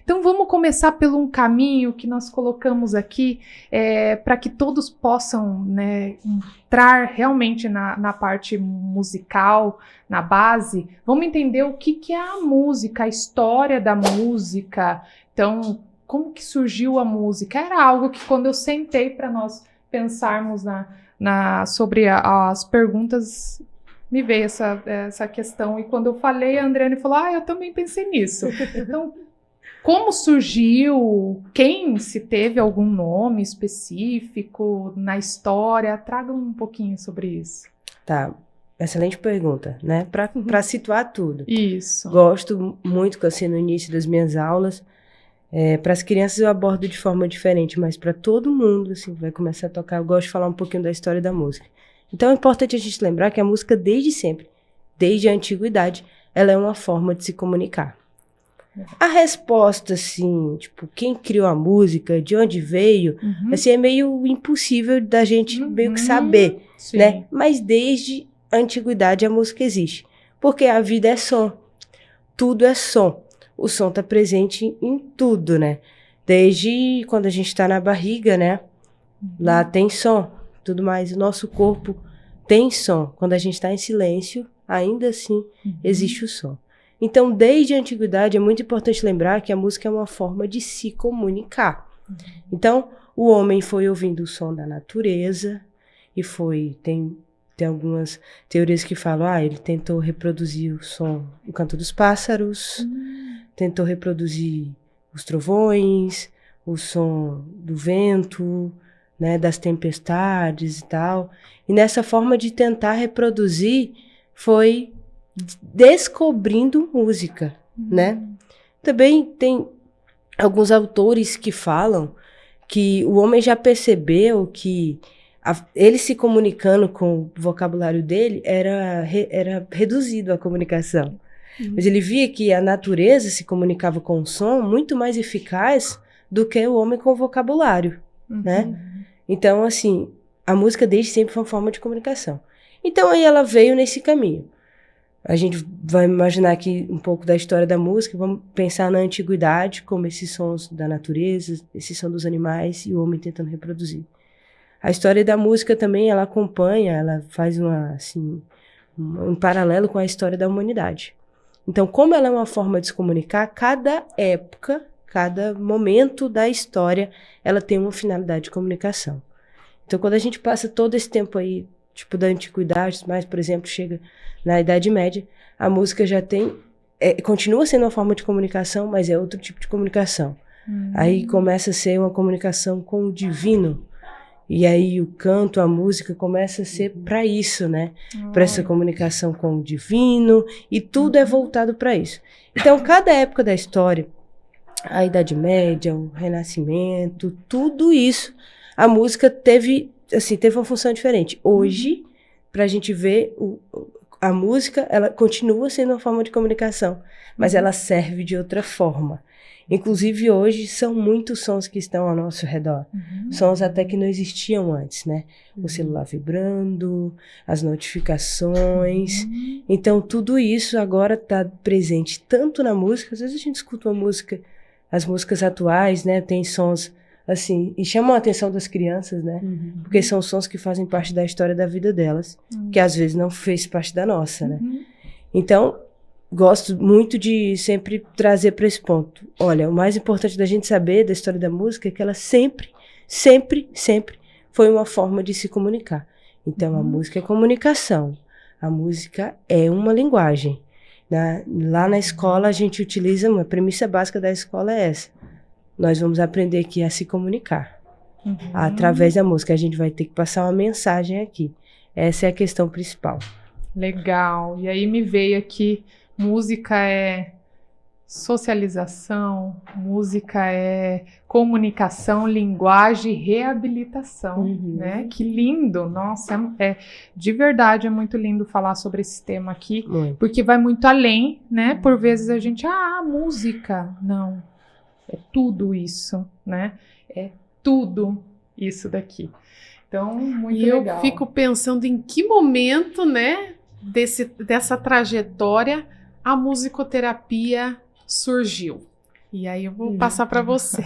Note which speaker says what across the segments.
Speaker 1: Então vamos começar pelo um caminho que nós colocamos aqui para que todos possam, né, entrar realmente na parte musical, na base. Vamos entender o que é a música, a história da música. Então, como que surgiu a música? Era algo que quando eu sentei para nós pensarmos sobre as perguntas, me veio essa questão. E quando eu falei, a Andriane falou, eu também pensei nisso. Então, como surgiu? Se teve algum nome específico na história? Traga um pouquinho sobre isso.
Speaker 2: Tá, excelente pergunta, né? Para situar tudo.
Speaker 1: Isso.
Speaker 2: Gosto muito, assim, no início das minhas aulas, para as crianças eu abordo de forma diferente, mas para todo mundo, assim, vai começar a tocar, eu gosto de falar um pouquinho da história da música. Então é importante a gente lembrar que a música desde sempre, desde a antiguidade, ela é uma forma de se comunicar. A resposta, assim, tipo, quem criou a música, de onde veio, assim, é meio impossível da gente meio que saber,
Speaker 1: Sim.
Speaker 2: né? Mas desde a antiguidade a música existe, porque a vida é som, tudo é som. O som está presente em tudo, né? Desde quando a gente está na barriga, né? Lá tem som, tudo mais. O nosso corpo tem som. Quando a gente está em silêncio, ainda assim existe o som. Então, desde a antiguidade, é muito importante lembrar que a música é uma forma de se comunicar. Então, o homem foi ouvindo o som da natureza e tem algumas teorias que falam, ele tentou reproduzir o som do canto dos pássaros, tentou reproduzir os trovões, o som do vento, né, das tempestades e tal. E nessa forma de tentar reproduzir, foi descobrindo música, né? Também tem alguns autores que falam que o homem já percebeu que ele se comunicando com o vocabulário dele era reduzido a comunicação. Mas ele via que a natureza se comunicava com o som muito mais eficaz do que o homem com o vocabulário, né? Então, assim, a música desde sempre foi uma forma de comunicação. Então, aí ela veio nesse caminho. A gente vai imaginar aqui um pouco da história da música, vamos pensar na antiguidade, como esses sons da natureza, esses sons dos animais e o homem tentando reproduzir. A história da música também, ela acompanha, ela faz um paralelo com a história da humanidade. Então, como ela é uma forma de se comunicar, cada época, cada momento da história, ela tem uma finalidade de comunicação. Então, quando a gente passa todo esse tempo aí, tipo da antiguidade, mas, por exemplo, chega na Idade Média, a música já continua sendo uma forma de comunicação, mas é outro tipo de comunicação. Aí começa a ser uma comunicação com o divino, e aí o canto, a música começa a ser para isso, né? Para essa comunicação com o divino, e tudo é voltado para isso. Então, cada época da história, a Idade Média, o Renascimento, tudo isso, a música teve uma função diferente. Hoje, para a gente ver, a música, ela continua sendo uma forma de comunicação, mas ela serve de outra forma. Inclusive, hoje, são muitos sons que estão ao nosso redor. Sons até que não existiam antes, né? O celular vibrando, as notificações. Então, tudo isso agora está presente tanto na música. Às vezes a gente escuta uma música, as músicas atuais, né? Tem sons, assim, e chamam a atenção das crianças, né? Porque são sons que fazem parte da história da vida delas, que às vezes não fez parte da nossa, né? Então, gosto muito de sempre trazer para esse ponto. Olha, o mais importante da gente saber da história da música é que ela sempre, sempre, sempre foi uma forma de se comunicar. Então, a música é comunicação. A música é uma linguagem. Lá na escola, a gente utiliza, uma premissa básica da escola é essa. Nós vamos aprender aqui a se comunicar. Através da música, a gente vai ter que passar uma mensagem aqui. Essa é a questão principal.
Speaker 1: Legal. E aí me veio aqui, música é socialização, música é comunicação, linguagem, reabilitação, né? Que lindo, nossa, de verdade é muito lindo falar sobre esse tema aqui, porque vai muito além, né? Por vezes a gente, música, não, é tudo isso, né? É tudo isso daqui. Então, muito legal.
Speaker 3: Eu fico pensando em que momento, né, dessa trajetória, a musicoterapia surgiu. E aí eu vou passar para você.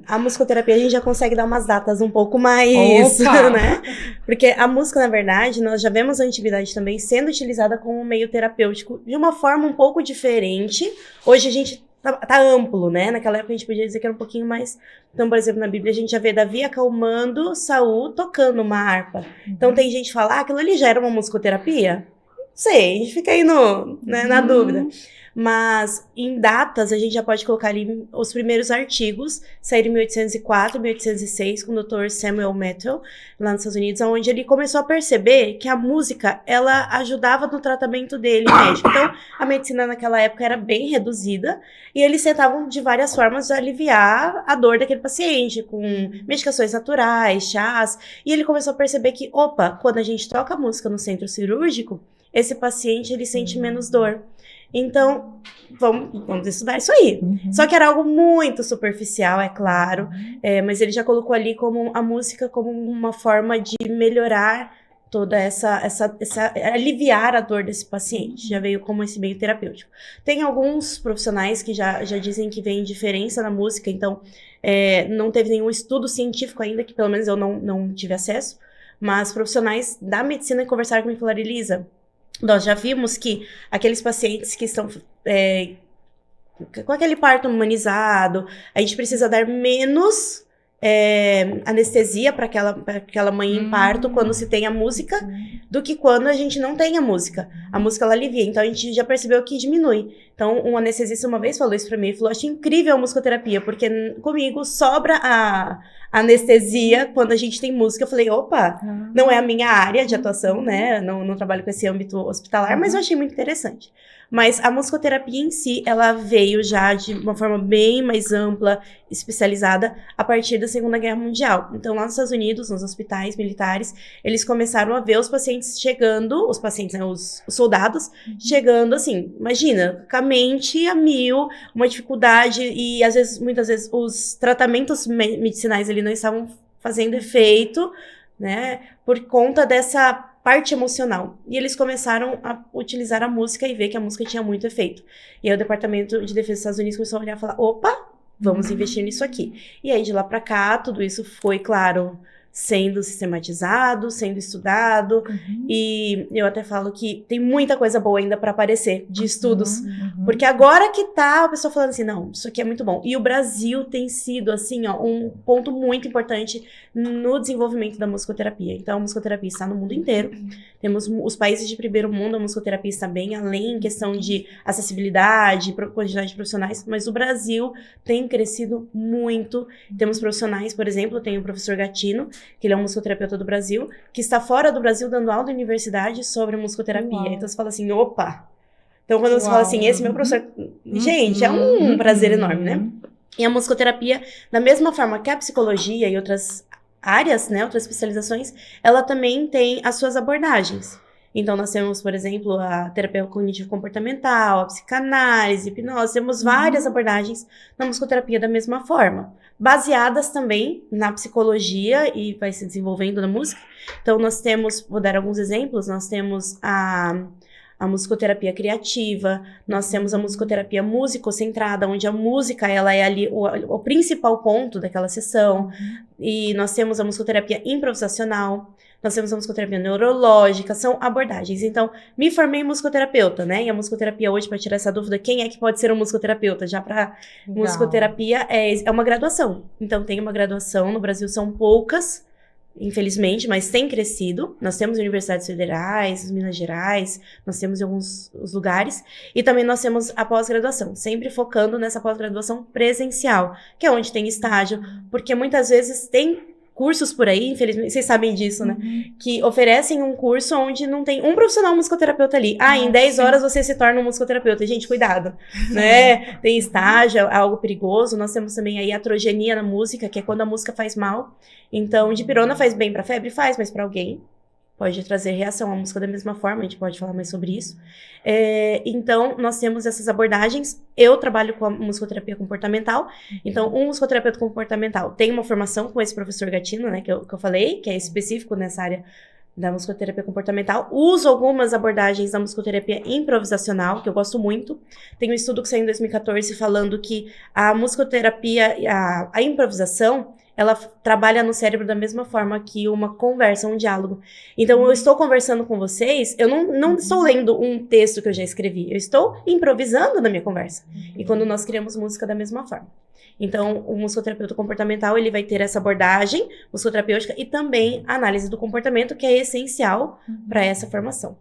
Speaker 4: A musicoterapia a gente já consegue dar umas datas um pouco mais, né? Porque a música, na verdade, nós já vemos a antiguidade também sendo utilizada como um meio terapêutico de uma forma um pouco diferente. Hoje a gente tá amplo, né? Naquela época a gente podia dizer que era um pouquinho mais... Então, por exemplo, na Bíblia a gente já vê Davi acalmando Saul tocando uma harpa. Então tem gente que fala, aquilo ali já era uma musicoterapia? Não sei, a gente fica aí na dúvida. Mas em datas a gente já pode colocar ali os primeiros artigos, saíram em 1804, 1806, com o Dr. Samuel Mettel, lá nos Estados Unidos, onde ele começou a perceber que a música, ela ajudava no tratamento dele médico. Então, a medicina naquela época era bem reduzida, e eles tentavam de várias formas aliviar a dor daquele paciente, com medicações naturais, chás, e ele começou a perceber que, quando a gente toca música no centro cirúrgico, esse paciente, ele sente menos dor. Então, vamos estudar isso aí. Só que era algo muito superficial, é claro, mas ele já colocou ali como a música como uma forma de melhorar toda essa aliviar a dor desse paciente. Já veio como esse meio terapêutico. Tem alguns profissionais que já dizem que vem diferença na música, então não teve nenhum estudo científico ainda, que pelo menos eu não tive acesso, mas profissionais da medicina conversaram comigo e falaram, Elisa, nós já vimos que aqueles pacientes que estão com aquele parto humanizado, a gente precisa dar menos anestesia para aquela mãe em parto quando se tem a música do que quando a gente não tem a música. A música, ela alivia, então a gente já percebeu que diminui. Então, um anestesista uma vez falou isso para mim, ele falou, acho incrível a musicoterapia, porque comigo sobra a anestesia quando a gente tem música. Eu falei, não é a minha área de atuação, né? Não trabalho com esse âmbito hospitalar, mas eu achei muito interessante. Mas a musicoterapia em si, ela veio já de uma forma bem mais ampla, especializada, a partir da Segunda Guerra Mundial. Então, lá nos Estados Unidos, nos hospitais militares, eles começaram a ver os pacientes chegando, os soldados, chegando assim, imagina, com a mente a mil, uma dificuldade, e muitas vezes, os tratamentos medicinais ali não estavam fazendo efeito, né, por conta dessa parte emocional. E eles começaram a utilizar a música e ver que a música tinha muito efeito. E aí o Departamento de Defesa dos Estados Unidos começou a olhar e falar, vamos investir nisso aqui. E aí de lá para cá, tudo isso foi, claro, sendo sistematizado, sendo estudado, e eu até falo que tem muita coisa boa ainda para aparecer, de estudos, porque agora que tá a pessoa falando assim, não, isso aqui é muito bom, e o Brasil tem sido, assim, um ponto muito importante no desenvolvimento da musicoterapia. Então, a musicoterapia está no mundo inteiro, temos os países de primeiro mundo, a musicoterapia está bem além em questão de acessibilidade, quantidade de profissionais, mas o Brasil tem crescido muito, temos profissionais, por exemplo, tem o professor Gatino, que ele é um musicoterapeuta do Brasil, que está fora do Brasil dando aula em universidade sobre musicoterapia. Uau. Então você fala assim, Então quando você fala assim, esse meu professor... Gente, é um prazer enorme, né? E a musicoterapia, da mesma forma que a psicologia e outras áreas, né, outras especializações, ela também tem as suas abordagens. Então, nós temos, por exemplo, a terapia cognitivo-comportamental, a psicanálise, a hipnose, temos várias abordagens na musicoterapia da mesma forma, baseadas também na psicologia e vai se desenvolvendo na música. Então, nós temos, vou dar alguns exemplos, nós temos a musicoterapia criativa, nós temos a musicoterapia músico-centrada, onde a música, ela é ali o principal ponto daquela sessão, e nós temos a musicoterapia improvisacional, nós temos a musicoterapia neurológica, são abordagens. Então, me formei em musicoterapeuta, né? E a musicoterapia hoje, para tirar essa dúvida, quem é que pode ser um musicoterapeuta? Já para musicoterapia é uma graduação. Então, tem uma graduação, no Brasil são poucas, infelizmente, mas tem crescido. Nós temos universidades federais, Minas Gerais, nós temos em alguns lugares. E também nós temos a pós-graduação, sempre focando nessa pós-graduação presencial, que é onde tem estágio, porque muitas vezes tem cursos por aí, infelizmente, vocês sabem disso, né? Que oferecem um curso onde não tem um profissional musicoterapeuta ali. Em 10 horas você se torna um musicoterapeuta. Gente, cuidado, né? Tem estágio, é algo perigoso. Nós temos também aí a atrogenia na música, que é quando a música faz mal. Então, dipirona faz bem pra febre? Faz, mas pra alguém pode trazer reação à música da mesma forma, a gente pode falar mais sobre isso. Então, nós temos essas abordagens. Eu trabalho com a musicoterapia comportamental, então um musicoterapeuta comportamental tem uma formação com esse professor Gatino, né, que eu falei, que é específico nessa área da musicoterapia comportamental. Uso algumas abordagens da musicoterapia improvisacional, que eu gosto muito. Tem um estudo que saiu em 2014 falando que a musicoterapia, a improvisação, ela trabalha no cérebro da mesma forma que uma conversa, um diálogo. Então, eu estou conversando com vocês, eu não estou lendo um texto que eu já escrevi, eu estou improvisando na minha conversa. E quando nós criamos música da mesma forma. Então, o musicoterapeuta comportamental, ele vai ter essa abordagem musicoterapêutica e também a análise do comportamento, que é essencial para essa formação.